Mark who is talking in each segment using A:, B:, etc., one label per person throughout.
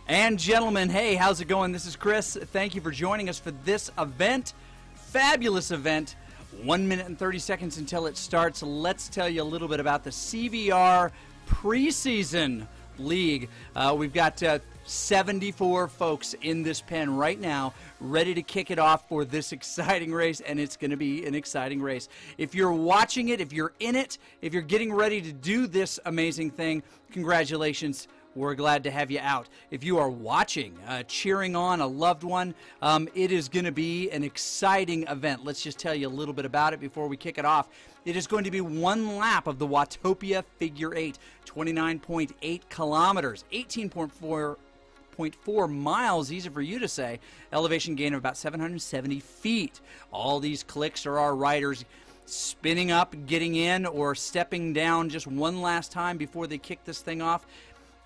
A: And gentlemen, hey, how's it going? This is Chris. Thank you for joining us for this event. Fabulous event. 1 minute and 30 seconds until it starts. Let's tell you a little bit about the CVR preseason league. We've got 74 folks in this pen right now, ready to kick it off for this exciting race, and it's going to be an exciting race. If you're watching it, if you're in it, if you're getting ready to do this amazing thing, congratulations. We're glad to have you out. If you are watching, cheering on a loved one, it is going to be an exciting event. Let's just tell you a little bit about it before we kick it off. It is going to be one lap of the Watopia Figure 8, 29.8 kilometers, 18.4 miles, easy for you to say, elevation gain of about 770 feet. All these clicks are our riders spinning up, getting in, or stepping down just one last time before they kick this thing off.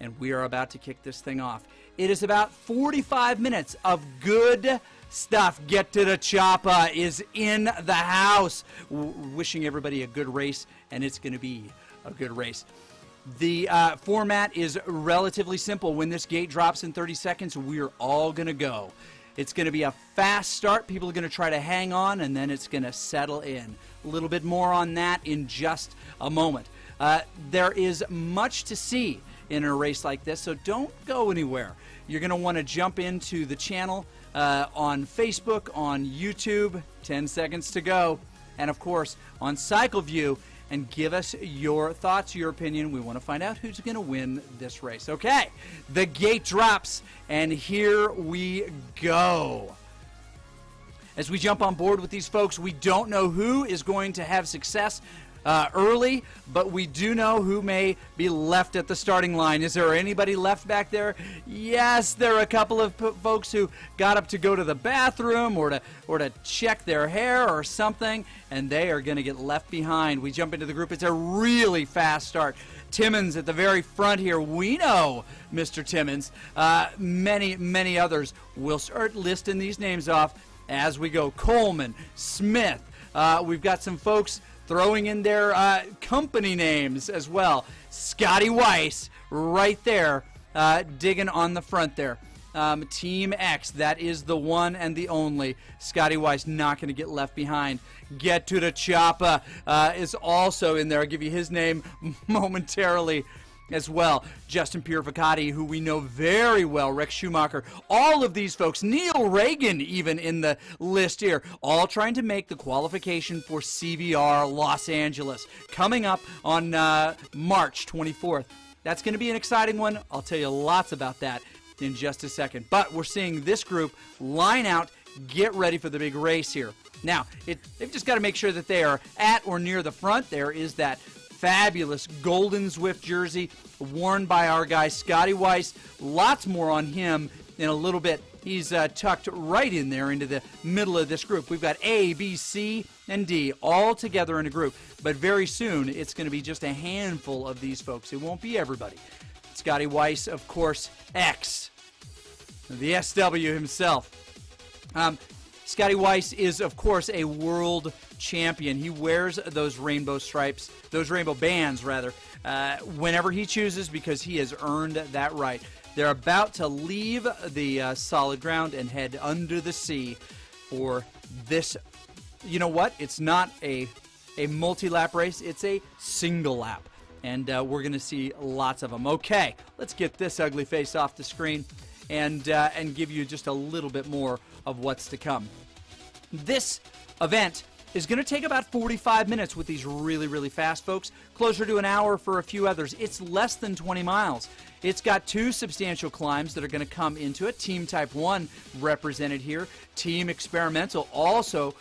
A: And we are about to kick this thing off. It is about 45 minutes of good stuff. Get to the Choppa is in the house. Wishing everybody a good race, and it's going to be a good race. The format is relatively simple. When this gate drops in 30 seconds, we're all going to go. It's going to be a fast start. People are going to try to hang on, and then it's going to settle in. A little bit more on that in just a moment. There is much to see in a race like this, so don't go anywhere. You're going to want to jump into the channel on Facebook, on YouTube, 10 seconds to go, and of course on CycleView, and give us your thoughts, your opinion. We want to find out who's going to win this race. Okay, the gate drops, and here we go. As we jump on board with these folks, we don't know who is going to have success. early, but we do know who may be left at the starting line. Is there anybody left back there? Yes, there are a couple of folks who got up to go to the bathroom or to check their hair or something, and they are going to get left behind. We jump into the group. It's a really fast start. Timmons at the very front here. We know Mr. Timmons. Many others. We'll start listing these names off as we go. Coleman, Smith. We've got some folks throwing in their company names as well. Scotty Weiss right there, digging on the front there. Team X, that is the one and the only. Scotty Weiss not going to get left behind. Get to the Choppa is also in there. I'll give you his name momentarily as well. Justin Purificati, who we know very well, Rex Schumacher, all of these folks, Neil Reagan even in the list here, all trying to make the qualification for CVR Los Angeles, coming up on March 24th. That's going to be an exciting one. I'll tell you lots about that in just a second. But we're seeing this group line out, get ready for the big race here. Now, they've just got to make sure that they are at or near the front. There is that fabulous golden Zwift jersey worn by our guy Scotty Weiss. Lots more on him in a little bit. He's tucked right in there into the middle of this group. We've got A, B, C, and D all together in a group. But very soon, it's going to be just a handful of these folks. It won't be everybody. Scotty Weiss, of course, X, the SW himself. Scotty Weiss is, of course, a world champion. He wears those rainbow stripes, those rainbow bands, rather, whenever he chooses because he has earned that right. They're about to leave the solid ground and head under the sea for this. You know what? It's not a multi-lap race. It's a single lap. And we're going to see lots of them. Okay, let's get this ugly face off the screen and give you just a little bit more of what's to come. This event is going to take about 45 minutes with these really, really fast folks, closer to an hour for a few others. It's less than 20 miles. It's got two substantial climbs that are going to come into it. Team Type 1 represented here. Team Experimental also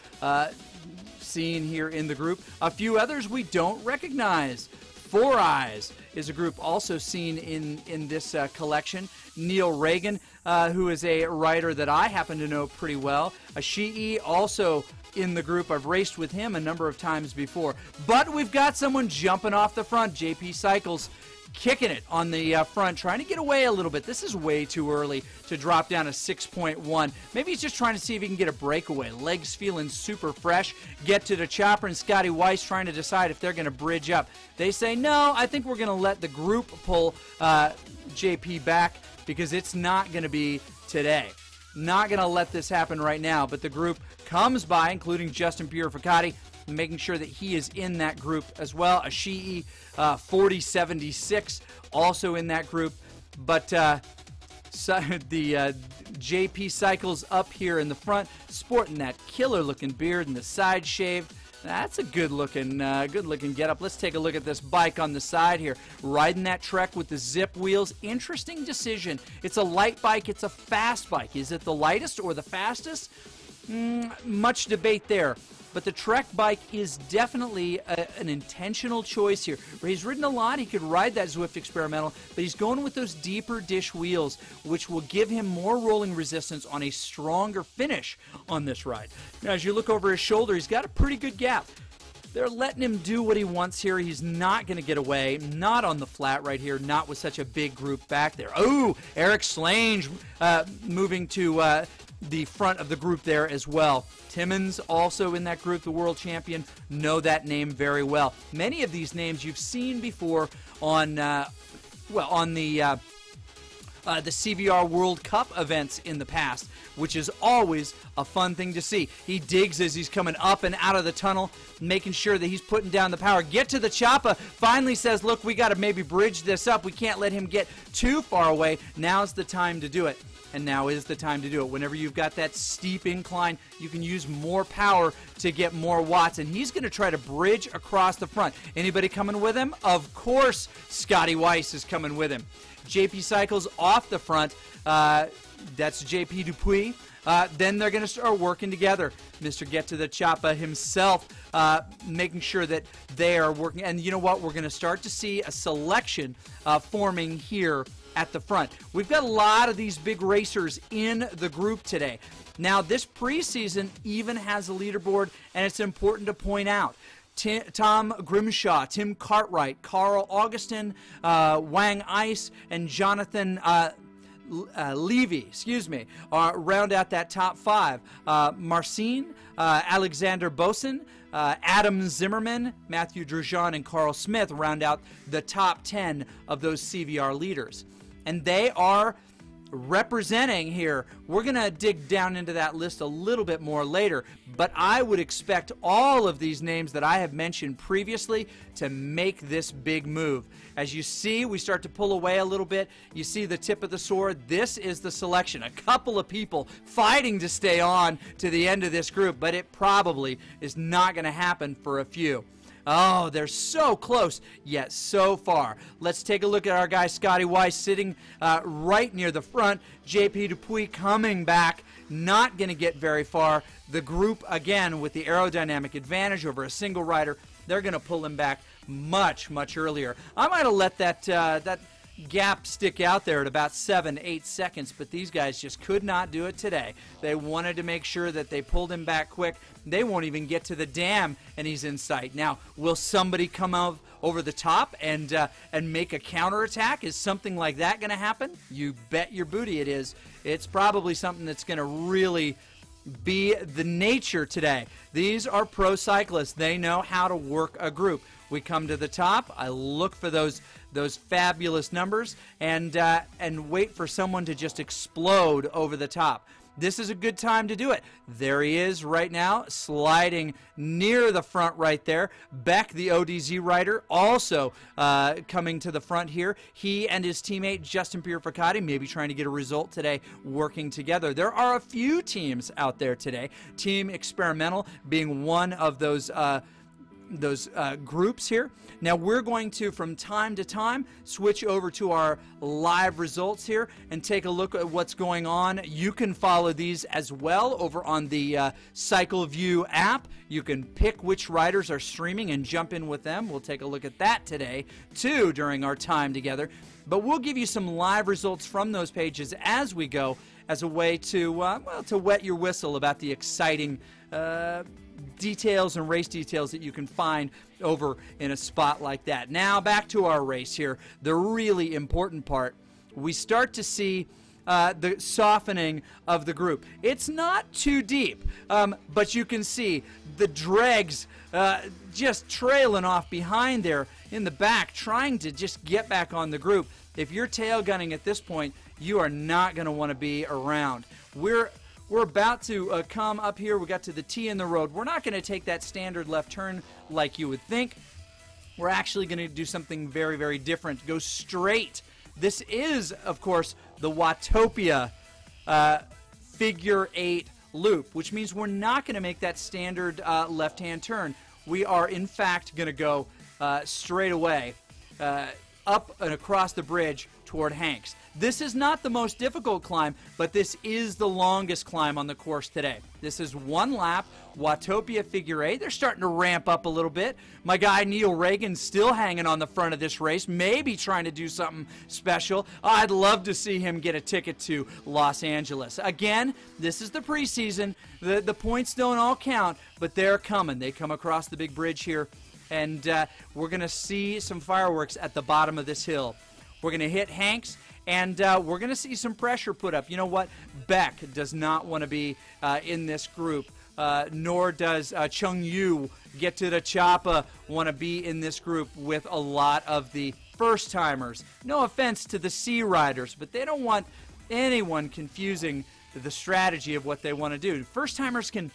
A: seen here in the group. A few others we don't recognize. Four Eyes is a group also seen in this collection. Neil Reagan, who is a rider that I happen to know pretty well. Ashii also in the group. I've raced with him a number of times before. But we've got someone jumping off the front. JP Cycles kicking it on the front, trying to get away a little bit. This is way too early to drop down a 6.1. Maybe he's just trying to see if he can get a breakaway. Legs feeling super fresh. Get to the Chopper, and Scotty Weiss trying to decide if they're going to bridge up. They say, no, I think we're going to let the group pull JP back because it's not going to be today. Not going to let this happen right now, but the group comes by, including Justin Purificati, making sure that he is in that group as well. Ashii 4076 also in that group. But the JP Cycles up here in the front, sporting that killer-looking beard and the side shaved. That's a good-looking get-up. Let's take a look at this bike on the side here. Riding that Trek with the zip wheels. Interesting decision. It's a light bike. It's a fast bike. Is it the lightest or the fastest? Much debate there. But the Trek bike is definitely an intentional choice here. Where he's ridden a lot, he could ride that Zwift Experimental, but he's going with those deeper dish wheels, which will give him more rolling resistance on a stronger finish on this ride. Now, as you look over his shoulder, he's got a pretty good gap. They're letting him do what he wants here. He's not going to get away. Not on the flat right here. Not with such a big group back there. Oh, Eric Slange moving to the front of the group there as well. Timmons also in that group, the world champion. Know that name very well. Many of these names you've seen before on the CVR World Cup events in the past, which is always a fun thing to see. He digs as he's coming up and out of the tunnel, making sure that he's putting down the power. Get to the Choppa, finally says, look, we got to maybe bridge this up. We can't let him get too far away. Now's the time to do it. And now is the time to do it. Whenever you've got that steep incline, you can use more power to get more watts. And he's going to try to bridge across the front. Anybody coming with him? Of course, Scotty Weiss is coming with him. JP Cycles off the front. That's JP Dupuis. Then they're going to start working together. Mr. Get to the Choppa himself making sure that they are working. And you know what? We're going to start to see a selection forming here at the front. We've got a lot of these big racers in the group today. Now, this preseason even has a leaderboard, and it's important to point out. Tom Grimshaw, Tim Cartwright, Carl Augustin, Wang Ice, and Jonathan Levy, round out that top 5. Marcin, Alexander Boson, Adam Zimmerman, Matthew Drujean, and Carl Smith round out the top 10 of those CVR leaders. And they are representing here. We're going to dig down into that list a little bit more later, but I would expect all of these names that I have mentioned previously to make this big move. As you see, we start to pull away a little bit. You see the tip of the sword. This is the selection. A couple of people fighting to stay on to the end of this group, but it probably is not going to happen for a few. Oh, they're so close, yet so far. Let's take a look at our guy Scotty Weiss sitting right near the front. JP Dupuis coming back, not going to get very far. The group, again, with the aerodynamic advantage over a single rider, they're going to pull him back much, much earlier. I might have let that gap stick out there at about 7-8 seconds, but these guys just could not do it today. They wanted to make sure that they pulled him back quick. They won't even get to the dam, and he's in sight. Now, will somebody come over the top and make a counterattack? Is something like that going to happen? You bet your booty it is. It's probably something that's going to really be the nature today. These are pro cyclists. They know how to work a group. We come to the top. I look for those fabulous numbers and wait for someone to just explode over the top. This is a good time to do it. There he is right now, sliding near the front right there. Beck, the ODZ rider, also coming to the front here. He and his teammate, Justin Purificati, maybe trying to get a result today, working together. There are a few teams out there today. Team Experimental being one of those groups here. Now we're going to, from time to time, switch over to our live results here and take a look at what's going on. You can follow these as well over on the CycleView app. You can pick which riders are streaming and jump in with them. We'll take a look at that today too during our time together. But we'll give you some live results from those pages as we go, as a way to to wet your whistle about the exciting details and race details that you can find over in a spot like that. Now back to our race here. The really important part. We start to see the softening of the group. It's not too deep, but you can see the dregs just trailing off behind there in the back, trying to just get back on the group. If you're tail gunning at this point, you are not going to want to be around. We're about to come up here. We got to the T in the road. We're not going to take that standard left turn like you would think. We're actually going to do something very, very different. Go straight. This is, of course, the Watopia figure 8 loop, which means we're not going to make that standard left-hand turn. We are, in fact, going to go straight away up and across the bridge toward Hanks. This is not the most difficult climb, but this is the longest climb on the course today. This is one lap, Watopia figure 8. They're starting to ramp up a little bit. My guy Neil Reagan's still hanging on the front of this race, maybe trying to do something special. I'd love to see him get a ticket to Los Angeles. Again, this is the preseason. The points don't all count, but they're coming. They come across the big bridge here, and we're going to see some fireworks at the bottom of this hill. We're going to hit Hanks, and we're going to see some pressure put up. You know what? Beck does not want to be in this group, nor does Chung Yu Get to the Choppa want to be in this group with a lot of the first-timers. No offense to the C riders, but they don't want anyone confusing the strategy of what they want to do. First-timers can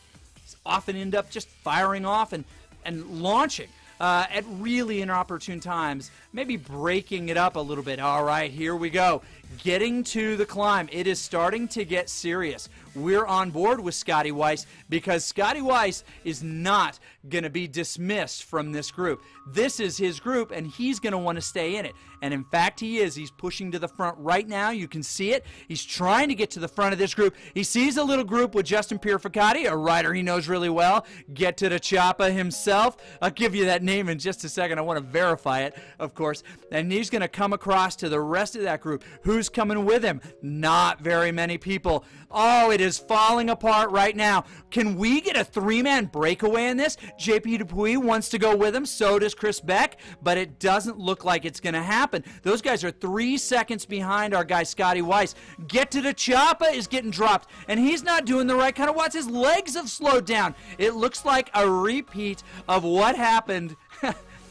A: often end up just firing off and launching. at really inopportune times, maybe breaking it up a little bit. All right, here we go. Getting to the climb. It is starting to get serious. We're on board with Scotty Weiss because Scotty Weiss is not going to be dismissed from this group. This is his group, and he's going to want to stay in it. And in fact, he is. He's pushing to the front right now. You can see it. He's trying to get to the front of this group. He sees a little group with Justin Purificati, a rider he knows really well. Get to the Choppa himself. I'll give you that name in just a second. I want to verify it, of course. And he's going to come across to the rest of that group. Who's coming with him? Not very many people. Oh, it is falling apart right now. Can we get a three-man breakaway in this? JP Dupuis wants to go with him. So does Chris Beck, but it doesn't look like it's going to happen. Those guys are 3 seconds behind our guy Scotty Weiss. Get to the Choppa is getting dropped, and he's not doing the right kind of watts. His legs have slowed down. It looks like a repeat of what happened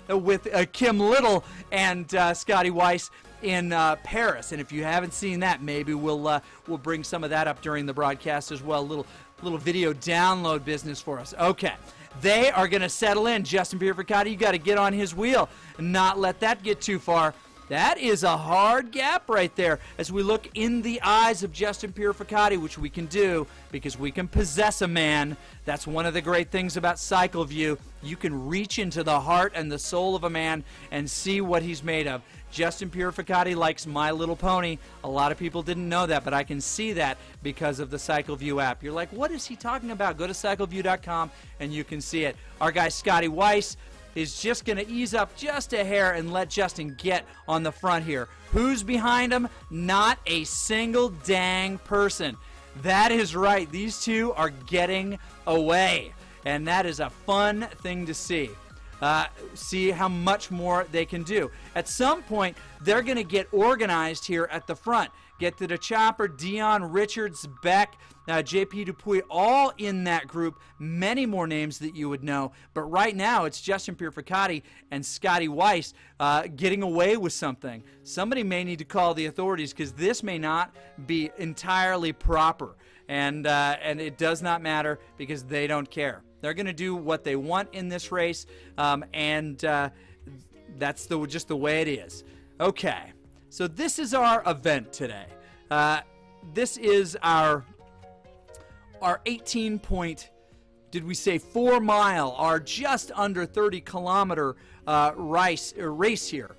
A: with Kim Little and Scotty Weiss in Paris. And if you haven't seen that, maybe we'll bring some of that up during the broadcast as well. Little video download business for us. Okay. They are going to settle in. Justin Purificati, you got to get on his wheel and not let that get too far. That is a hard gap right there as we look in the eyes of Justin Purificati, which we can do because we can possess a man. That's one of the great things about Cycle View. You can reach into the heart and the soul of a man and see what he's made of. Justin Purificati likes My Little Pony. A lot of people didn't know that, but I can see that because of the Cycle View app. You're like, what is he talking about? Go to cycleview.com and you can see it. Our guy Scotty Weiss is just going to ease up just a hair and let Justin get on the front here. Who's behind him? Not a single dang person. That is right. These two are getting away, and that is a fun thing to see. See how much more they can do. At some point, they're going to get organized here at the front. Get to the Chopper, Dion, Richards, Beck, JP Dupuis, all in that group. Many more names that you would know. But right now, it's Justin Purificati and Scotty Weiss getting away with something. Somebody may need to call the authorities because this may not be entirely proper. And it does not matter because they don't care. They're going to do what they want in this race, and that's just the way it is. Okay, so this is our event today. This is our 18 point, did we say 4 mile, our just under 30 kilometer race here.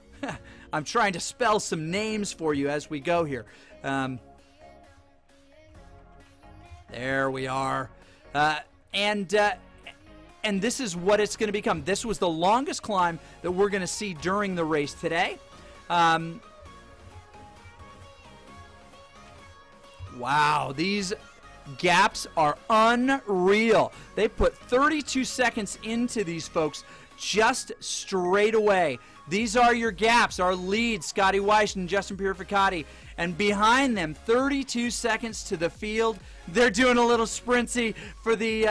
A: I'm trying to spell some names for you as we go here. There we are. And this is what it's going to become. This was the longest climb that we're going to see during the race today. Wow, these gaps are unreal. They put 32 seconds into these folks just straight away. These are your gaps, our leads, Scotty Weiss and Justin Purificati. And behind them, 32 seconds to the field. They're doing a little sprintsy for the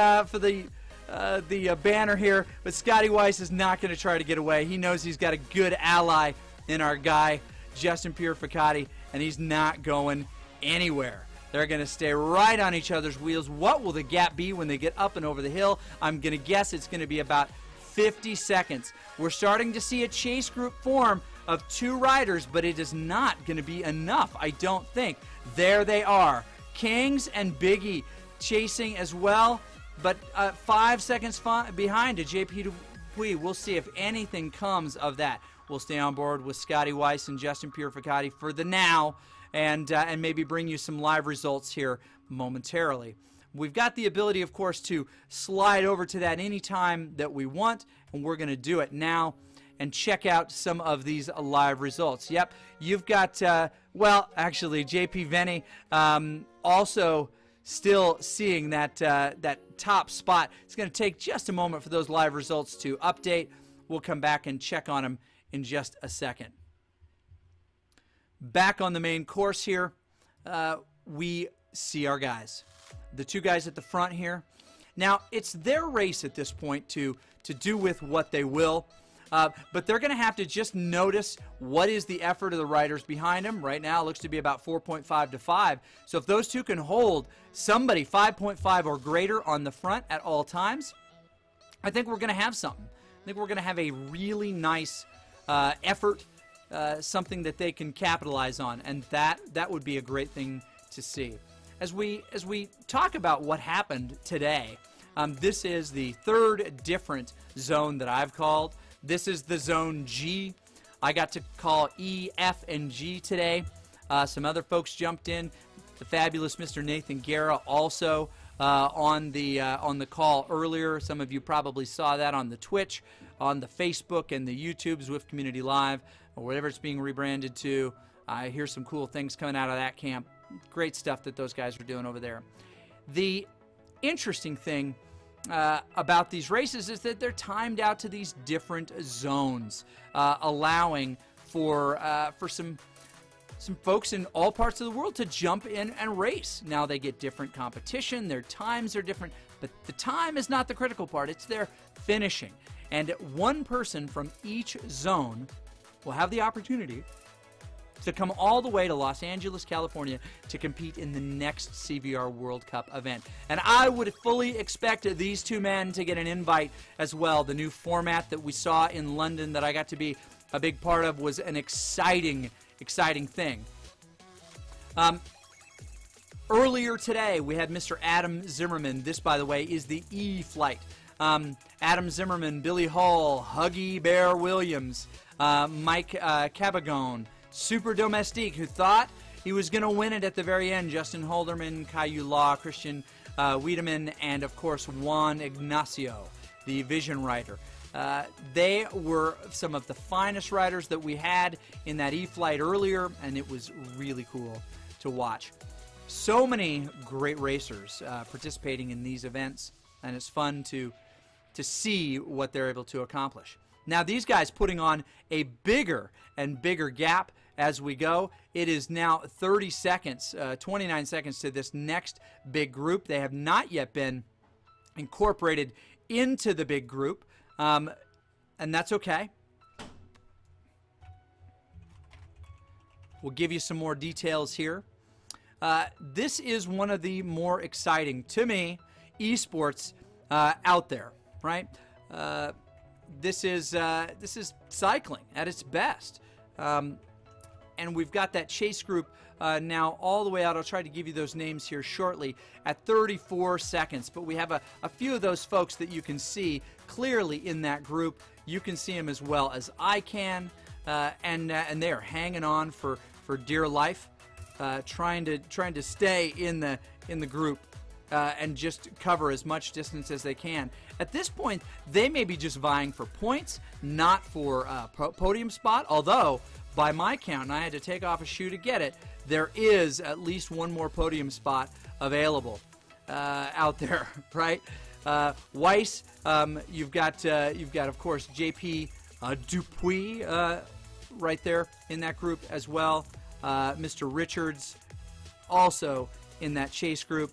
A: banner here, but Scotty Weiss is not going to try to get away. He knows he's got a good ally in our guy, Justin Purificati, and he's not going anywhere. They're going to stay right on each other's wheels. What will the gap be when they get up and over the hill? I'm going to guess it's going to be about 50 seconds. We're starting to see a chase group form of 2 riders, but it is not going to be enough, I don't think. There they are. Kings and Biggie chasing as well. But 5 seconds behind to JP Dupuis. We'll see if anything comes of that. We'll stay on board with Scotty Weiss and Justin Purificati for the now, and maybe bring you some live results here momentarily. We've got the ability, of course, to slide over to that anytime that we want, and we're going to do it now and check out some of these live results. Yep, you've got, well, actually, JP Venny also still seeing that top spot. It's going to take just a moment for those live results to update. We'll come back and check on them in just a second. Back on the main course here, we see our guys. The 2 guys at the front here. Now, it's their race at this point to do with what they will. But they're going to have to just notice what is the effort of the riders behind them. Right now it looks to be about 4.5 to 5. So if those 2 can hold somebody 5.5 or greater on the front at all times, I think we're going to have something. think we're going to have a really nice effort, something that they can capitalize on, and that would be a great thing to see. As we talk about what happened today, this is the third different zone that I've called. This is the Zone G. I got to call E, F, and G today. Some other folks jumped in. The fabulous Mr. Nathan Guerra also on the call earlier. Some of you probably saw that on the Twitch, on the Facebook, and the YouTube, Zwift Community Live, or whatever it's being rebranded to. I hear some cool things coming out of that camp. Great stuff that those guys are doing over there. The interesting thing about these races is that they're timed out to these different zones, allowing for some folks in all parts of the world to jump in and race. Now they get different competition, their times are different, but the time is not the critical part, it's their finishing. And one person from each zone will have the opportunity to come all the way to Los Angeles, California to compete in the next CVR World Cup event. And I would fully expect these two men to get an invite as well. The new format that we saw in London that I got to be a big part of was an exciting thing. Earlier today, we had Mr. Adam Zimmerman. This, by the way, is the E flight. Adam Zimmerman, Billy Hall, Huggy Bear Williams, Mike Cabagone, Super Domestique, who thought he was going to win it at the very end. Justin Holderman, Caillou Law, Christian Wiedemann, and, of course, Juan Ignacio, the Vision rider. They were some of the finest riders that we had in that E-flight earlier, and it was really cool to watch. So many great racers participating in these events, and it's fun to see what they're able to accomplish. Now, these guys putting on a bigger and bigger gap as we go. It is now 30 seconds, 29 seconds to this next big group. They have not yet been incorporated into the big group. And that's okay. We'll give you some more details here. This is one of the more exciting, to me, esports out there, right? This is cycling at its best. And we've got that chase group now all the way out. I'll try to give you those names here shortly at 34 seconds. But we have a few of those folks that you can see clearly in that group. You can see them as well as I can, and they are hanging on for dear life, trying to stay in the group and just cover as much distance as they can. At this point, they may be just vying for points, not for podium spot. Although, by my count, and I had to take off a shoe to get it, there is at least one more podium spot available out there, right? Weiss, you've got of course JP Dupuis right there in that group as well. Mr. Richards also in that chase group,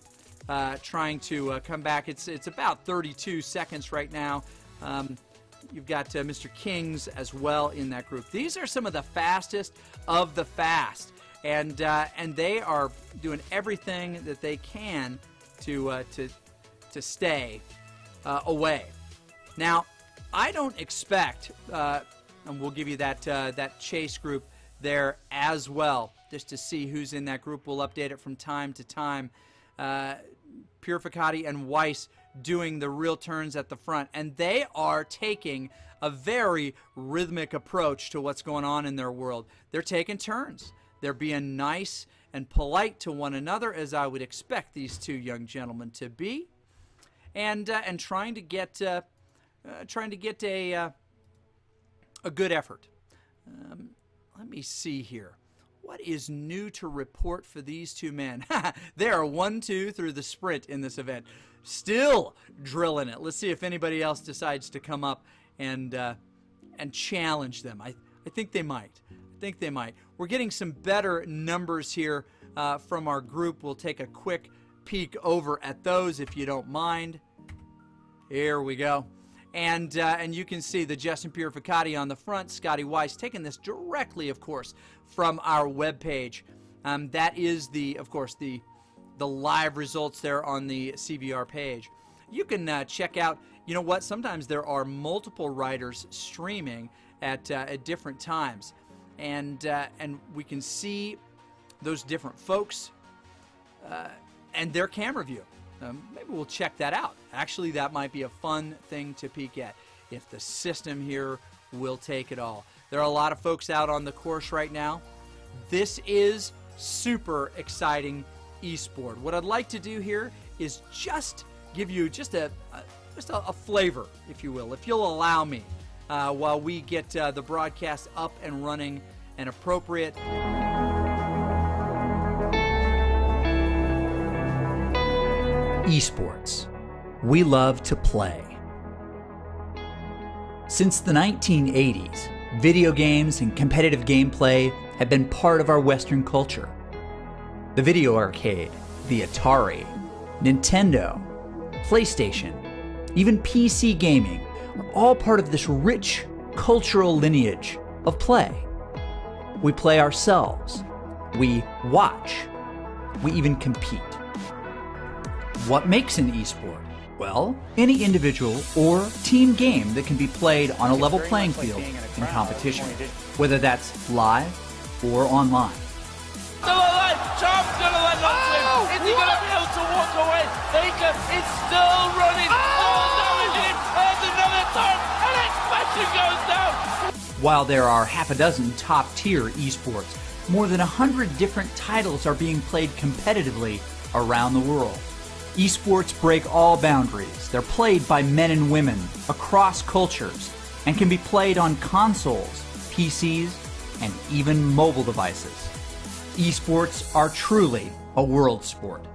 A: trying to come back. It's about 32 seconds right now. You've got Mr. Kings as well in that group. These are some of the fastest of the fast, and they are doing everything that they can to stay away. Now, I don't expect, and we'll give you that chase group there as well, just to see who's in that group. We'll update it from time to time. Purificati and Weiss doing the real turns at the front, and they are taking a very rhythmic approach to what's going on in their world. They're taking turns. They're being nice and polite to one another, as I would expect these two young gentlemen to be, and trying to get a good effort. Let me see here. What is new to report for these two men? They are 1-2 through the sprint in this event. Still drilling it. Let's see if anybody else decides to come up and challenge them. I think they might. I think they might. We're getting some better numbers here from our group. We'll take a quick peek over at those if you don't mind. Here we go. And you can see the Justin Purificati on the front, Scotty Weiss, taking this directly, of course, from our webpage. That is of course, the live results there on the CVR page. you can check out, you know what, sometimes there are multiple riders streaming at different times. And we can see those different folks and their camera view. Maybe we'll check that out. Actually, that might be a fun thing to peek at if the system here will take it all. There are a lot of folks out on the course right now. This is super exciting esport. What I'd like to do here is just give you just a flavor, if you will, if you'll allow me, while we get the broadcast up and running and appropriate. Esports. We love to play. Since the 1980s, video games and competitive gameplay have been part of our Western culture. The video arcade, the Atari, Nintendo, PlayStation, even PC gaming are all part of this rich cultural lineage of play. We play ourselves, we watch, we even compete. What makes an esport? Well, any individual or team game that can be played on a level playing field in competition, whether that's live or online.
B: Still alive! Sharp's gonna let not swim! Is he gonna be able to walk away? Baker is still running! Oh, damage him! And another turn! And expansion goes down!
A: While there are half a dozen top-tier esports, more than 100 different titles are being played competitively around the world. Esports break all boundaries. They're played by men and women across cultures and can be played on consoles, PCs, and even mobile devices. Esports are truly a world sport.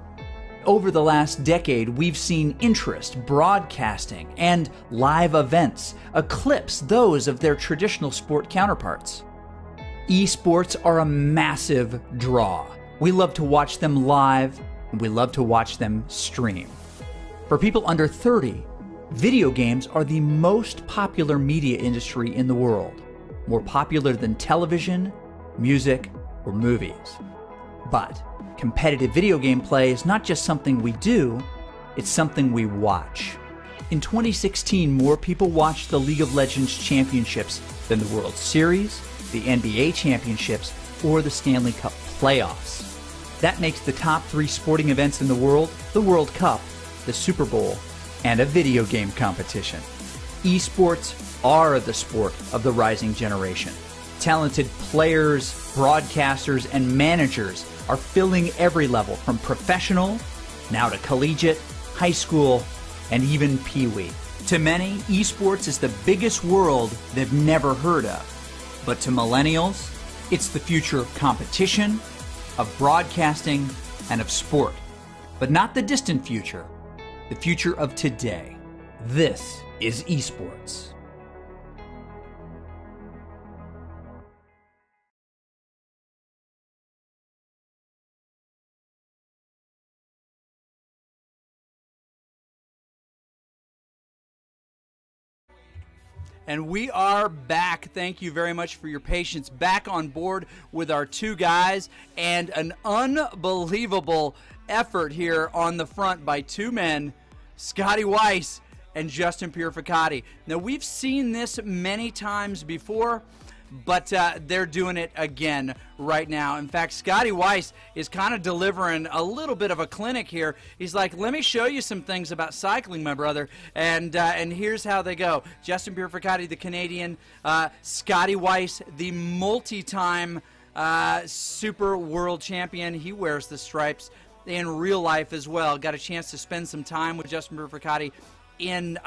A: Over the last decade, we've seen interest, broadcasting, and live events eclipse those of their traditional sport counterparts. Esports are a massive draw. We love to watch them live, and we love to watch them stream. For people under 30, video games are the most popular media industry in the world, more popular than television, music, or movies. But competitive video game play is not just something we do, it's something we watch. In 2016, more people watched the League of Legends Championships than the World Series, the NBA Championships, or the Stanley Cup playoffs. That makes the top 3 sporting events in the World Cup, the Super Bowl, and a video game competition. Esports are the sport of the rising generation. Talented players, broadcasters, and managers are filling every level from professional, now to collegiate, high school, and even Pee-wee. To many, esports is the biggest world they've never heard of. But to millennials, it's the future of competition, of broadcasting, and of sport. But not the distant future, the future of today. This is esports. And we are back. Thank you very much for your patience. Back on board with our 2 guys, and an unbelievable effort here on the front by 2 men, Scotty Weiss and Justin Purificati. Now, we've seen this many times before, but they're doing it again right now. In fact, Scotty Weiss is kind of delivering a little bit of a clinic here. He's like, let me show you some things about cycling, my brother, and here's how they go. Justin Purificati, the Canadian, Scotty Weiss, the multi-time super world champion. He wears the stripes in real life as well. Got a chance to spend some time with Justin Purificati in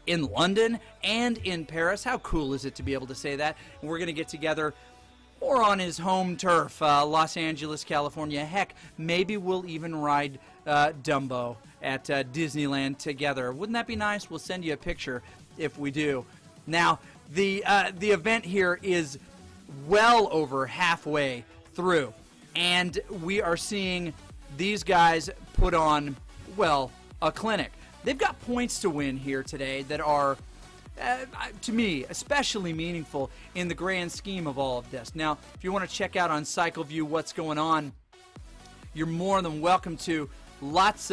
A: London and in Paris. How cool is it to be able to say that? And we're going to get together more on his home turf, Los Angeles, California. Heck, maybe we'll even ride Dumbo at Disneyland together. Wouldn't that be nice? We'll send you a picture if we do. Now, the event here is well over halfway through, and we are seeing these guys put on, well, a clinic. They've got points to win here today that are, to me, especially meaningful in the grand scheme of all of this. Now, if you want to check out on CycleView what's going on, you're more than welcome to. lots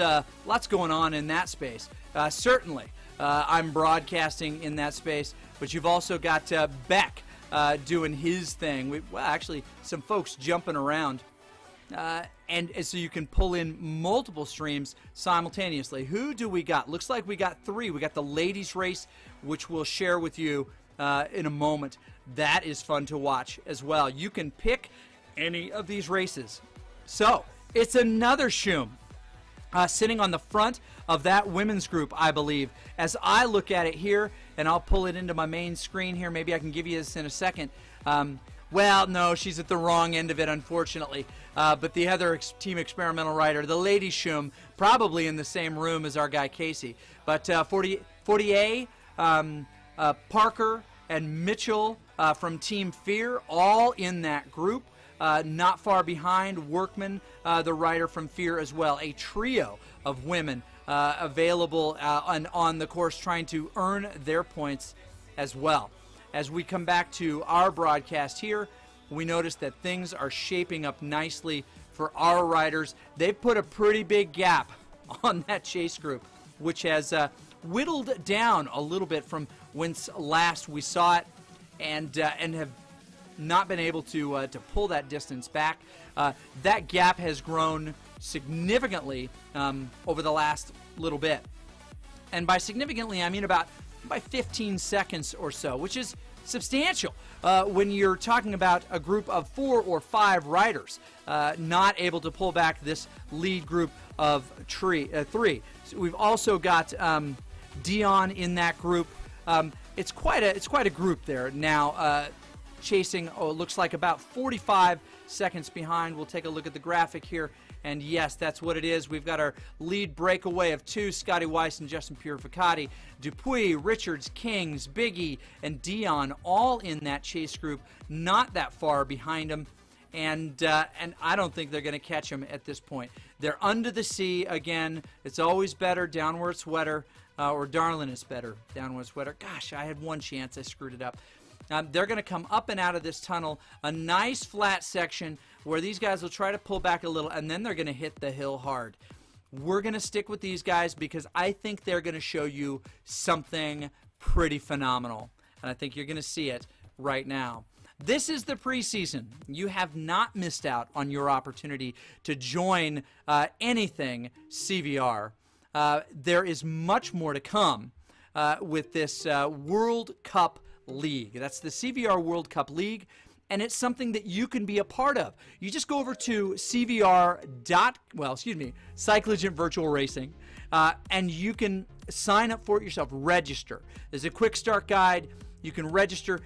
A: going on in that space. Certainly, I'm broadcasting in that space, but you've also got Beck doing his thing. Well, actually, some folks jumping around. And so you can pull in multiple streams simultaneously. Who do we got? Looks like we got 3. We got the ladies race, which we'll share with you in a moment. That is fun to watch as well. You can pick any of these races. So it's another Shum sitting on the front of that women's group, I believe. As I look at it here, and I'll pull it into my main screen here. Maybe I can give you this in a second. Well, no, she's at the wrong end of it, unfortunately. But the other team experimental rider, the lady Shum, probably in the same room as our guy Casey. But 40A, Parker, and Mitchell from Team Fear, all in that group. Not far behind, Workman, the rider from Fear as well. A trio of women available on the course trying to earn their points as well. As we come back to our broadcast here, we notice that things are shaping up nicely for our riders. They've put a pretty big gap on that chase group, which has whittled down a little bit from whence last we saw it, and have not been able to pull that distance back. That gap has grown significantly over the last little bit. And by significantly, I mean about by 15 seconds or so, which is substantial when you're talking about a group of 4 or 5 riders not able to pull back this lead group of 3. So we've also got Dion in that group. It's quite a group there now. Chasing, it looks like about 45 seconds behind. We'll take a look at the graphic here, and yes, that's what it is. We've got our lead breakaway of 2, Scotty Weiss and Justin Purificati, Dupuis, Richards, Kings, Biggie, and Dion, all in that chase group, not that far behind them, and I don't think they're going to catch them at this point. They're under the sea again. It's always better down where it's wetter, or darling, it's better down where it's wetter. Gosh, I had one chance. I screwed it up. They're going to come up and out of this tunnel, a nice flat section where these guys will try to pull back a little, and then they're going to hit the hill hard. We're going to stick with these guys because I think they're going to show you something pretty phenomenal, and I think you're going to see it right now. This is the preseason. You have not missed out on your opportunity to join anything CVR. There is much more to come with this World Cup League. That's the CVR World Cup League, and it's something that you can be a part of. You just go over to Cyclogen Virtual Racing, and you can sign up for it yourself. Register. There's a quick start guide. You can register.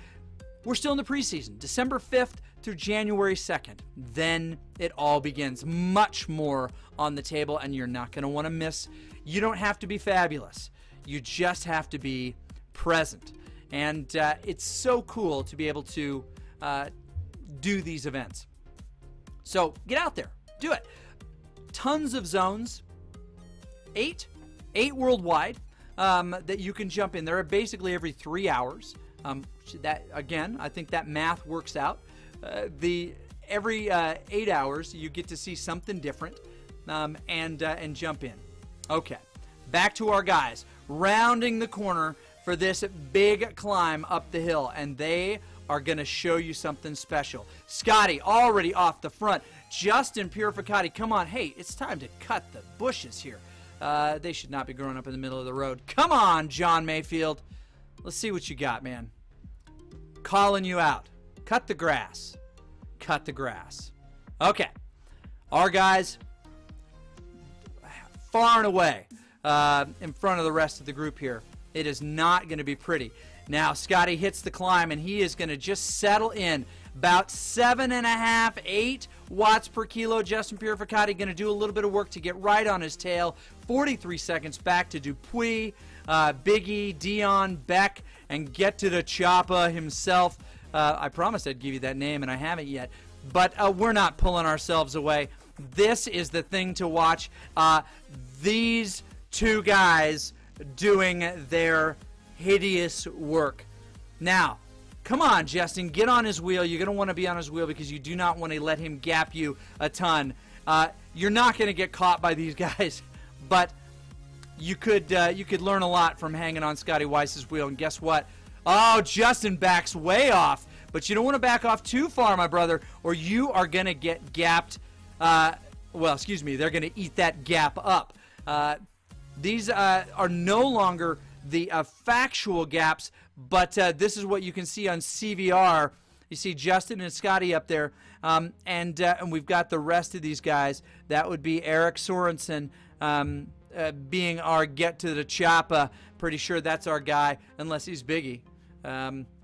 A: We're still in the preseason, December 5th through January 2nd. Then it all begins. Much more on the table, and you're not going to want to miss. You don't have to be fabulous. You just have to be present. And it's so cool to be able to do these events. So get out there. Do it. Tons of zones. 8 worldwide that you can jump in. There are basically every 3 hours. That again, I think that math works out. Every 8 hours, you get to see something different and jump in. Okay, back to our guys. Rounding the corner for this big climb up the hill, and they are going to show you something special. Scotty already off the front. Justin Purificati, come on. Hey, it's time to cut the bushes here. They should not be growing up in the middle of the road. Come on, John Mayfield. Let's see what you got, man. Calling you out. Cut the grass. Cut the grass. Okay. Our guys, far and away in front of the rest of the group here. It is not going to be pretty. Now, Scotty hits the climb, and he is going to just settle in. About 7.5, 8 watts per kilo. Justin Purificati going to do a little bit of work to get right on his tail. 43 seconds back to Dupuis, Biggie, Dion, Beck, and get to the Choppa himself. I promised I'd give you that name, and I haven't yet. But we're not pulling ourselves away. This is the thing to watch. These two guys doing their hideous work. Now, come on, Justin, get on his wheel. You're going to want to be on his wheel because you do not want to let him gap you a ton. You're not going to get caught by these guys, but you could learn a lot from hanging on Scotty Weiss's wheel. And guess what? Oh, Justin backs way off. But you don't want to back off too far, my brother, or you are going to get gapped. Well, excuse me, they're going to eat that gap up. These are no longer the factual gaps, but this is what you can see on CVR. You see Justin and Scotty up there, and we've got the rest of these guys. That would be Eric Sorensen being our get to the choppa. Pretty sure that's our guy, unless he's Biggie.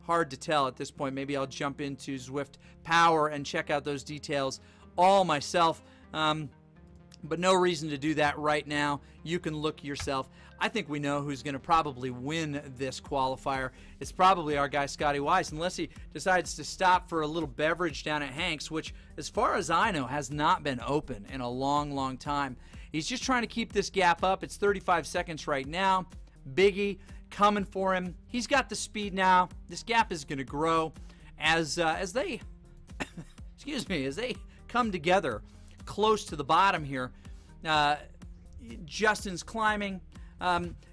A: Hard to tell at this point. Maybe I'll jump into Zwift Power and check out those details all myself. But no reason to do that right now. You can look yourself. I think we know who's going to probably win this qualifier. It's probably our guy Scotty Weiss, unless he decides to stop for a little beverage down at Hank's, which, as far as I know, has not been open in a long, long time. He's just trying to keep this gap up. It's 35 seconds right now. Biggie coming for him. He's got the speed now. This gap is going to grow as they, excuse me, as they come together close to the bottom here. Justin's climbing.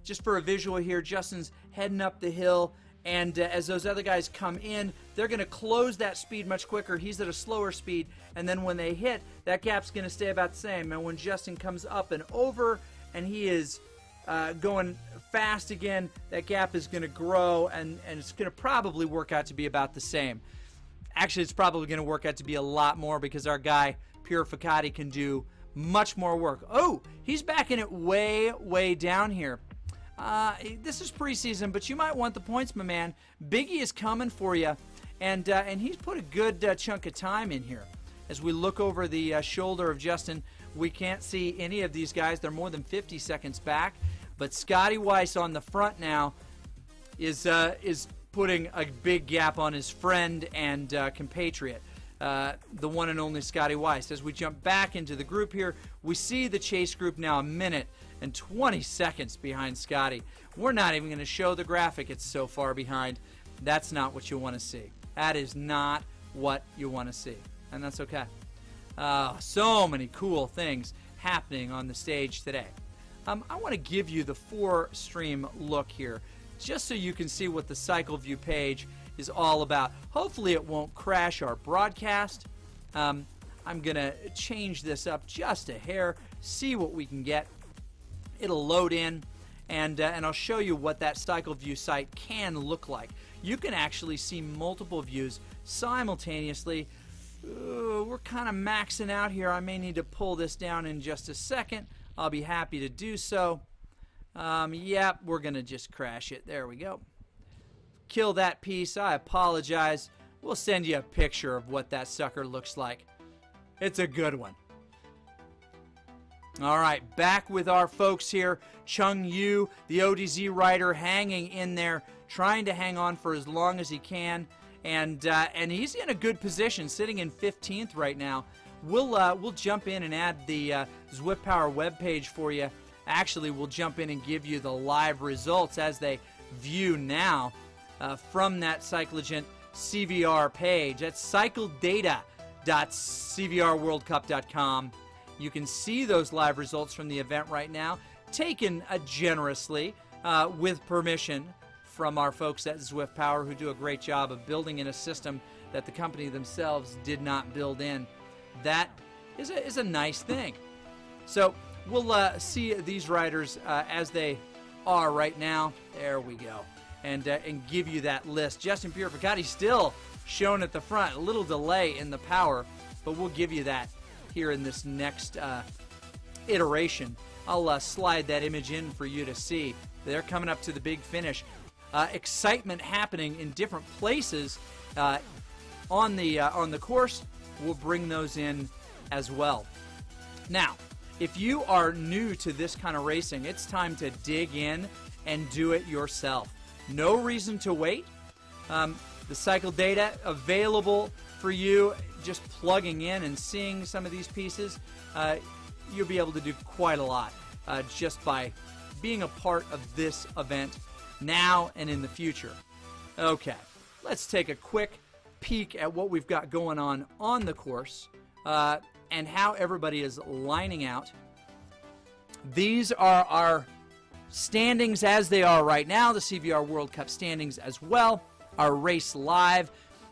A: Just for a visual here, Justin's heading up the hill, and as those other guys come in, they're going to close that speed much quicker. He's at a slower speed, and then when they hit, that gap's going to stay about the same. And when Justin comes up and over, and he is going fast again, that gap is going to grow, and it's going to probably work out to be about the same. Actually, it's probably going to work out to be a lot more, because our guy Pierre Ficati can do much more work. Oh, he's backing it way, way down here. This is preseason, but you might want the points, my man. Biggie is coming for you, and he's put a good chunk of time in here. As we look over the shoulder of Justin, we can't see any of these guys. They're more than 50 seconds back, but Scotty Weiss on the front now is putting a big gap on his friend and compatriot, the one and only Scotty Weiss. As we jump back into the group here, we see the chase group now a minute and 20 seconds behind Scotty. We're not even going to show the graphic. It's so far behind. That's not what you want to see. That is not what you want to see, and that's okay. So many cool things happening on the stage today. I want to give you the 4-stream look here, just so you can see what the Cycle View page is all about. Hopefully it won't crash our broadcast. I'm going to change this up just a hair, see what we can get. It'll load in, and I'll show you what that Cycle View site can look like. You can actually see multiple views simultaneously. We're kind of maxing out here. I may need to pull this down in just a second. I'll be happy to do so. Yep, we're going to just crash it. There we go. Kill that piece. I apologize. We'll send you a picture of what that sucker looks like. It's a good one. All right, back with our folks here. Chung Yu, the ODZ rider, hanging in there, trying to hang on for as long as he can. And he's in a good position, sitting in 15th right now. We'll jump in and add the Zwift Power webpage for you. Actually, we'll jump in and give you the live results as they view now from that Cyclogent CVR page. That's cycledata.cvrworldcup.com. You can see those live results from the event right now, taken generously with permission from our folks at Zwift Power, who do a great job of building in a system that the company themselves did not build in. That is a nice thing. So we'll see these riders as they are right now. There we go. And give you that list. Justin Pierre Ficati still shown at the front. A little delay in the power, but we'll give you that here in this next iteration. I'll slide that image in for you to see. They're coming up to the big finish. Excitement happening in different places on the course. We'll bring those in as well. Now, if you are new to this kind of racing, it's time to dig in and do it yourself. No reason to wait. The cycle data available for you. Just plugging in and seeing some of these pieces, you'll be able to do quite a lot just by being a part of this event now and in the future. Okay, let's take a quick peek at what we've got going on the course and how everybody is lining out. These are our standings as they are right now, the CVR World Cup standings as well, our race live.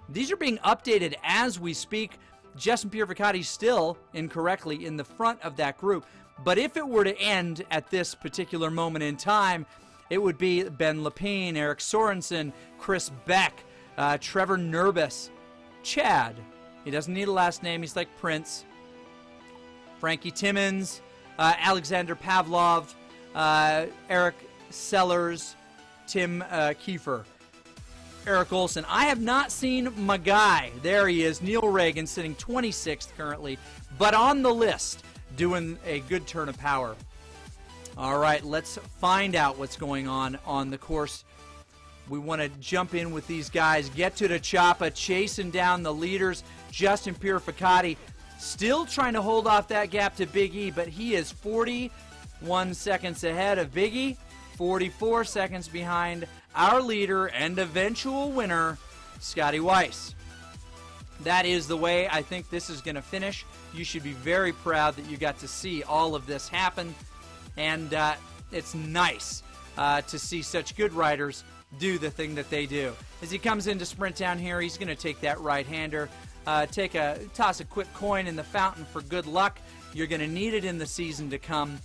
A: These are being updated as we speak. Justin Pierre still incorrectly in the front of that group. But if it were to end at this particular moment in time, it would be Ben Lepine, Eric Sorensen, Chris Beck, Trevor Nurbis, Chad. He doesn't need a last name. He's like Prince. Frankie Timmins, Alexander Pavlov, Eric Sellers, Tim Kiefer, Eric Olson. I have not seen my guy. There he is, Neil Reagan, sitting 26th currently, but on the list, doing a good turn of power. All right, let's find out what's going on the course. We want to jump in with these guys. Get to the Choppa, chasing down the leaders. Justin Purificati still trying to hold off that gap to Big E, but he is 41 seconds ahead of Big E, 44 seconds behind our leader and eventual winner, Scotty Weiss. That is the way I think this is going to finish. You should be very proud that you got to see all of this happen, and it's nice to see such good riders do the thing that they do. As he comes into sprint down here, he's going to take that right-hander, toss a quick coin in the fountain for good luck. You're going to need it in the season to come.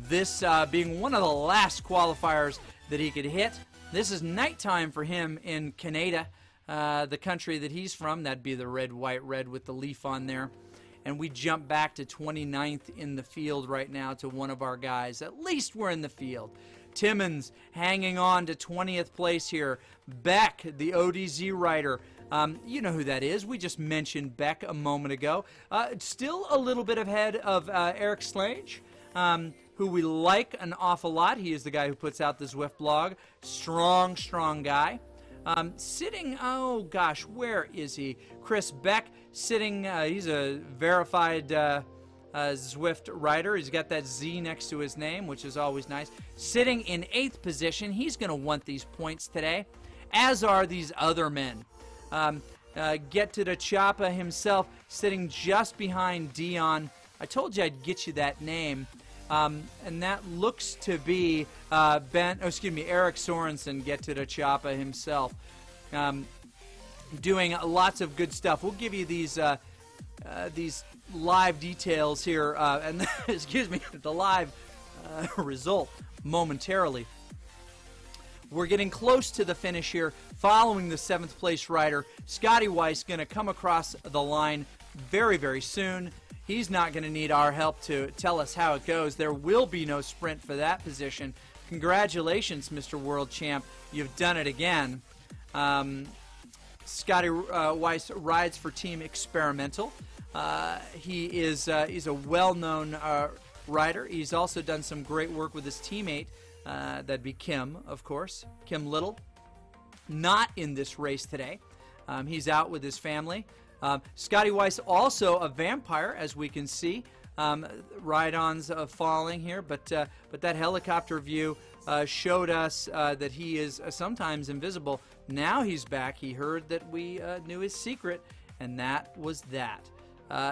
A: This being one of the last qualifiers that he could hit. This is nighttime for him in Canada, the country that he's from. That'd be the red, white, red with the leaf on there. And we jump back to 29th in the field right now to one of our guys. At least we're in the field. Timmins hanging on to 20th place here. Beck, the ODZ rider. You know who that is. We just mentioned Beck a moment ago. Still a little bit ahead of Eric Slange, who we like an awful lot. He is the guy who puts out the Zwift blog. Strong, strong guy. Sitting, oh gosh, where is he? Chris Beck sitting, he's a verified Zwift rider. He's got that Z next to his name, which is always nice. Sitting in 8th position. He's going to want these points today, as are these other men. Get to the Choppa himself, sitting just behind Dion. I told you I'd get you that name. And that looks to be Eric Sorensen, get to the Choppa himself, doing lots of good stuff. We'll give you these live details here, and excuse me, the live result momentarily. We're getting close to the finish here, following the 7th place rider. Scotty Weiss going to come across the line very, very soon. He's not going to need our help to tell us how it goes. There will be no sprint for that position. Congratulations, Mr. World Champ. You've done it again. Scotty Weiss rides for Team Experimental. He's a well-known rider. He's also done some great work with his teammate. That'd be Kim, of course. Kim Little. Not in this race today. He's out with his family. Scotty Weiss also a vampire, as we can see. Ride-ons falling here, but that helicopter view showed us that he is sometimes invisible. Now he's back. He heard that we knew his secret, and that was that.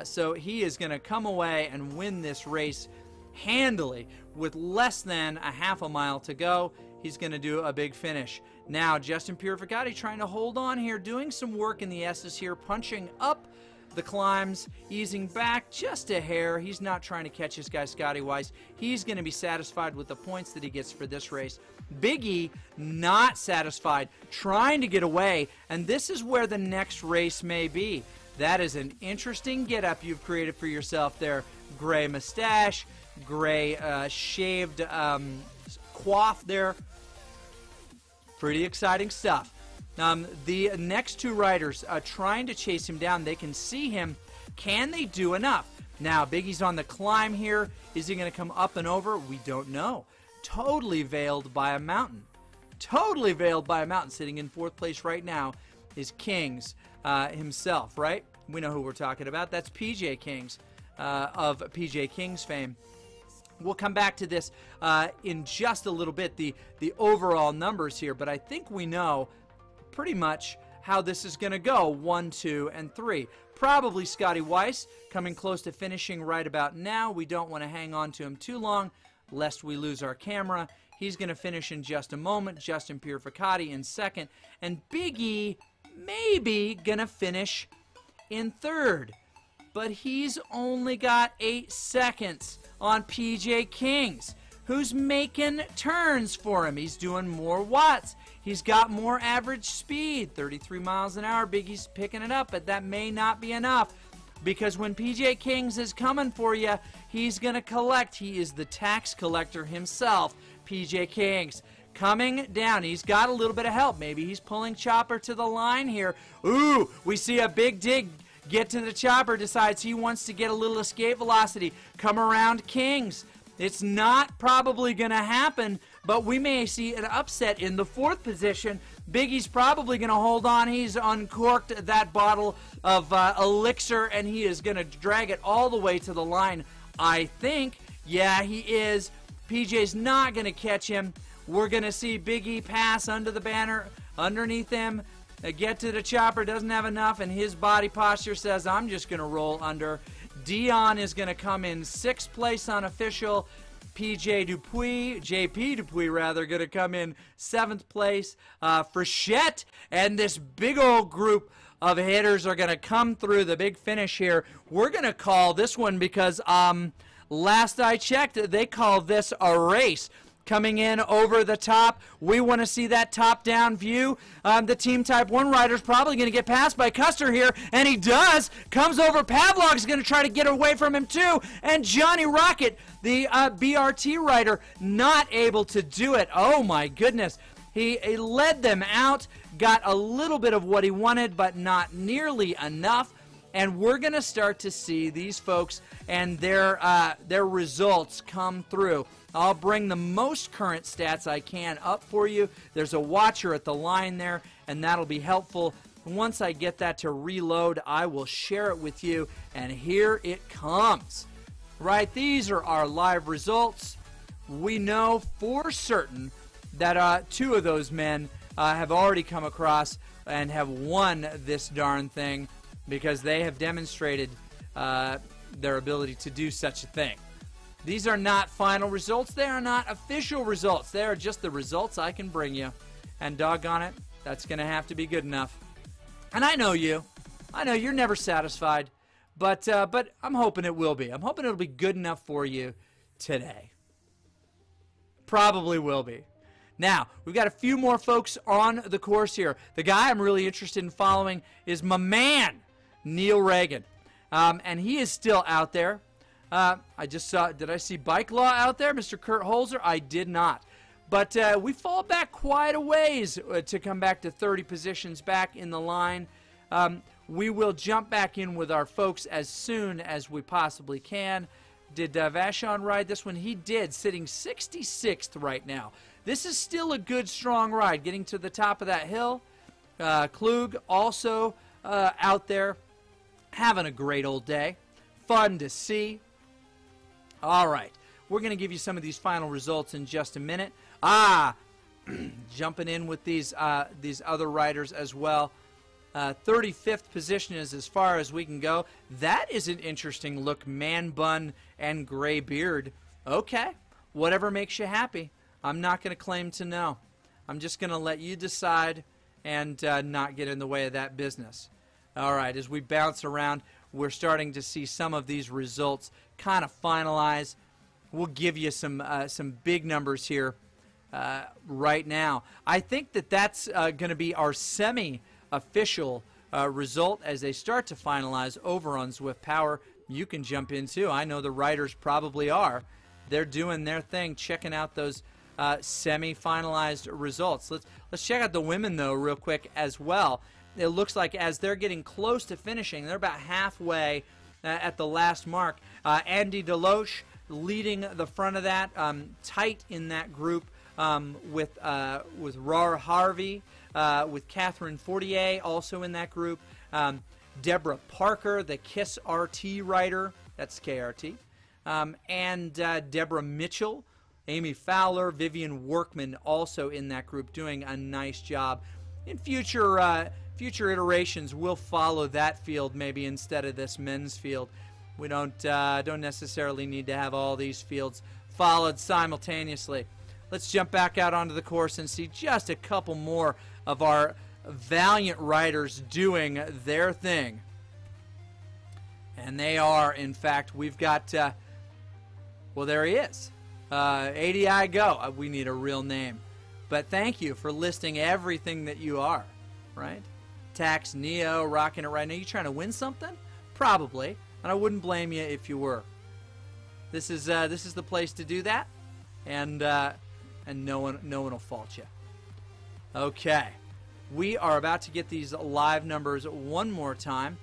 A: So he is going to come away and win this race handily with less than a half a mile to go. He's going to do a big finish. Now, Justin Purificati trying to hold on here, doing some work in the S's here, punching up the climbs, easing back just a hair. He's not trying to catch this guy, Scotty Weiss. He's going to be satisfied with the points that he gets for this race. Big E, not satisfied, trying to get away, and this is where the next race may be. That is an interesting get-up you've created for yourself there. Gray mustache, gray shaved coif there. Pretty exciting stuff. The next two riders trying to chase him down. They can see him. Can they do enough? Now, Biggie's on the climb here. Is he going to come up and over? We don't know. Totally veiled by a mountain. Totally veiled by a mountain. Sitting in 4th place right now is Kings himself, right? We know who we're talking about. That's PJ Kings of PJ Kings fame. We'll come back to this in just a little bit, the overall numbers here, but I think we know pretty much how this is going to go, 1, 2, and 3. probably Scotty Weiss, coming close to finishing right about now. We don't want to hang on to him too long, lest we lose our camera. He's going to finish in just a moment. Justin Purificati in second. And Big E maybe going to finish in third. But he's only got 8 seconds on PJ Kings, who's making turns for him. He's doing more watts. He's got more average speed, 33 miles an hour. Big E's picking it up, but that may not be enough, because when PJ Kings is coming for you, he's going to collect. He is the tax collector himself, PJ Kings. Coming down, he's got a little bit of help. Maybe he's pulling Chopper to the line here. Ooh, we see a big dig. Get to the Chopper, decides he wants to get a little escape velocity. Come around Kings. It's not probably going to happen, but we may see an upset in the 4th position. Biggie's probably going to hold on. He's uncorked that bottle of elixir, and he is going to drag it all the way to the line, I think. Yeah, he is. PJ's not going to catch him. We're going to see Big E pass under the banner, underneath him. Get to the Chopper, doesn't have enough, and his body posture says, I'm just going to roll under. Dion is going to come in 6th place unofficial. JP Dupuis, going to come in 7th place. Frechette and this big old group of hitters are going to come through the big finish here. We're going to call this one because last I checked, they call this a race. Coming in over the top. We want to see that top-down view. The Team Type 1 rider's probably going to get passed by Custer here, and he does. Comes over. Pavlov's going to try to get away from him, too. And Johnny Rocket, the BRT rider, not able to do it. Oh, my goodness. He led them out, got a little bit of what he wanted, but not nearly enough. And we're going to start to see these folks and their results come through. I'll bring the most current stats I can up for you. There's a watcher at the line there, and that'll be helpful. Once I get that to reload, I will share it with you, and here it comes. Right, these are our live results. We know for certain that 2 of those men have already come across and have won this darn thing, because they have demonstrated their ability to do such a thing. These are not final results. They are not official results. They are just the results I can bring you. And doggone it, that's going to have to be good enough. And I know you. I know you're never satisfied. But I'm hoping it will be. I'm hoping it'll be good enough for you today. Probably will be. Now, we've got a few more folks on the course here. The guy I'm really interested in following is my man, Neil Reagan. And he is still out there. I just saw, did I see Bike Law out there, Mr. Kurt Holzer? I did not. But we fall back quite a ways to come back to 30 positions back in the line. We will jump back in with our folks as soon as we possibly can. Did Vashon ride this one? He did, sitting 66th right now. This is still a good, strong ride, getting to the top of that hill. Klug also out there, having a great old day. Fun to see. All right, we're going to give you some of these final results in just a minute. Jumping in with these other riders as well. 35th position is as far as we can go. That is an interesting look, man bun and gray beard. Okay, whatever makes you happy. I'm not going to claim to know. I'm just going to let you decide and not get in the way of that business. All right, as we bounce around, we're starting to see some of these results kind of finalize. We'll give you some big numbers here right now. I think that's going to be our semi-official result as they start to finalize over on Zwift Power. You can jump in too. I know the riders probably are. They're doing their thing, checking out those semi-finalized results. Let's check out the women though real quick as well. It looks like as they're getting close to finishing, they're about halfway at the last mark. Andy Deloche leading the front of that, tight in that group with Rar Harvey, with Catherine Fortier also in that group. Deborah Parker, the KISS RT rider, that's KRT, and Deborah Mitchell, Amy Fowler, Vivian Workman also in that group doing a nice job. In future future iterations will follow that field maybe instead of this men's field. We don't necessarily need to have all these fields followed simultaneously. Let's jump back out onto the course and see just a couple more of our valiant riders doing their thing. And they are, in fact, we've got, well, there he is. ADI Go. We need a real name. But thank you for listing everything that you are, right? Tax Neo, rocking it right now. You trying to win something? Probably. And I wouldn't blame you if you were. This is the place to do that, and no one will fault you. Okay, we are about to get these live numbers one more time,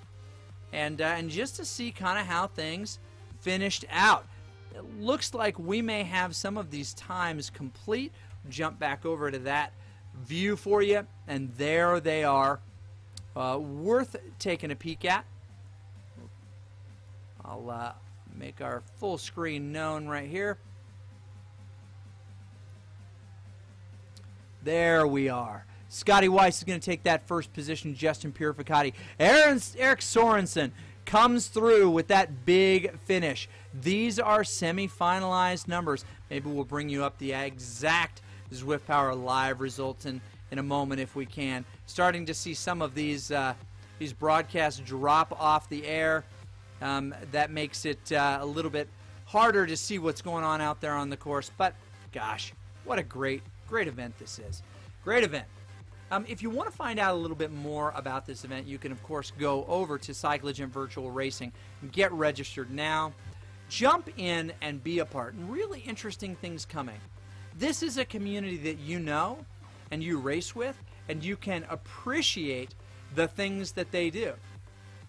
A: and just to see kind of how things finished out. It looks like we may have some of these times complete. Jump back over to that view for you, and there they are, worth taking a peek at. I'll make our full screen known right here. There we are. Scotty Weiss is going to take that first position. Justin Purificati. Eric Sorensen comes through with that big finish. These are semi-finalized numbers. Maybe we'll bring you up the exact Zwift Power Live results in a moment if we can. Starting to see some of these broadcasts drop off the air. That makes it a little bit harder to see what's going on out there on the course. But gosh, what a great event this is. Great event. If you want to find out a little bit more about this event, you can, of course, go over to Cyclogent Virtual Racing and get registered now. Jump in and be a part. And really interesting things coming. This is a community that you know and you race with, and you can appreciate the things that they do.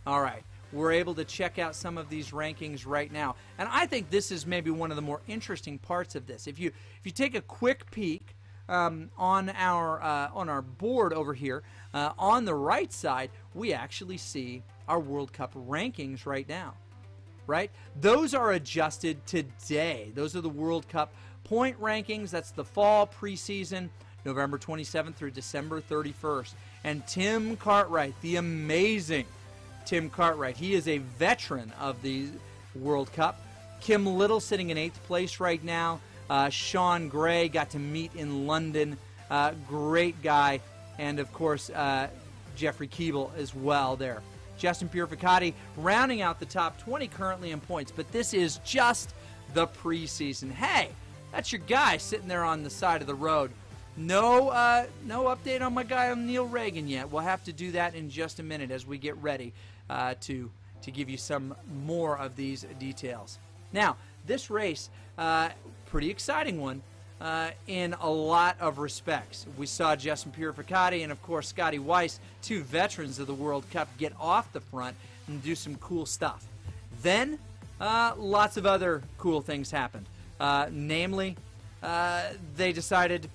A: All right. We're able to check out some of these rankings right now. And I think this is maybe one of the more interesting parts of this. If you take a quick peek on our board over here, on the right side, we actually see our World Cup rankings right now. Right? Those are adjusted today. Those are the World Cup point rankings. That's the fall preseason, November 27th through December 31st. And Tim Cartwright, the amazing Tim Cartwright, he is a veteran of the World Cup. Kim Little sitting in 8th place right now. Sean Gray got to meet in London. Great guy. And, of course, Jeffrey Keeble as well there. Justin Purificati rounding out the top 20 currently in points. But this is just the preseason. Hey, that's your guy sitting there on the side of the road. No update on my guy Neil Reagan yet. We'll have to do that in just a minute as we get ready to give you some more of these details. Now, this race, pretty exciting one in a lot of respects. We saw Justin Purificati and, of course, Scotty Weiss, two veterans of the World Cup, get off the front and do some cool stuff. Then, lots of other cool things happened. Namely, they decided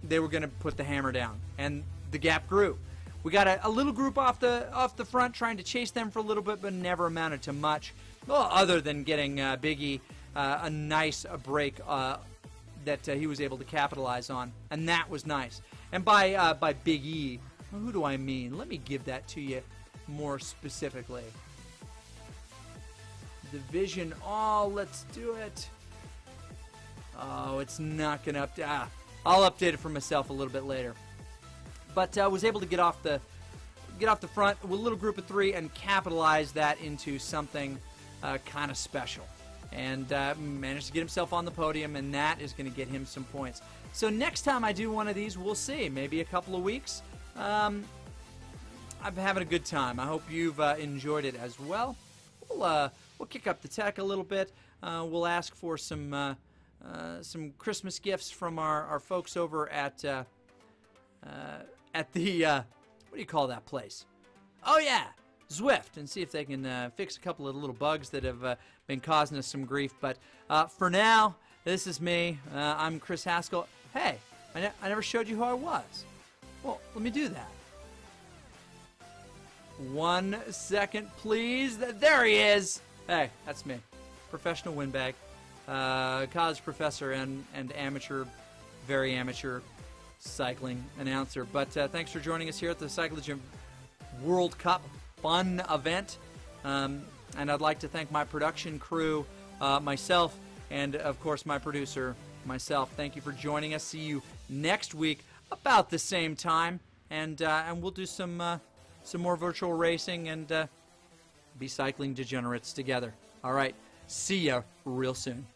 A: they were going to put the hammer down, and the gap grew. We got a little group off the front trying to chase them for a little bit, but never amounted to much, well, other than getting Big E a nice break that he was able to capitalize on, and that was nice. And by Big E, who do I mean? Let me give that to you more specifically. Division All, let's do it. Oh, it's not going to update. I'll update it for myself a little bit later. But I was able to get off the front with a little group of three and capitalize that into something kind of special. And managed to get himself on the podium, and that is going to get him some points. So next time I do one of these, we'll see. Maybe a couple of weeks. I'm having a good time. I hope you've enjoyed it as well. We'll kick up the tech a little bit. We'll ask for some Christmas gifts from our folks over at the what do you call that place? Oh yeah, Zwift, and see if they can fix a couple of little bugs that have been causing us some grief. But for now, this is me. I'm Chris Haskell. Hey, I never showed you who I was. Well, let me do that. 1 second, please. There he is. Hey, that's me. Professional windbag. College professor and amateur, very amateur cycling announcer. But thanks for joining us here at the Cyclogent World Cup fun event. And I'd like to thank my production crew, myself, and of course my producer, myself. Thank you for joining us. See you next week about the same time, and we'll do some more virtual racing and be cycling degenerates together. All right, see ya real soon.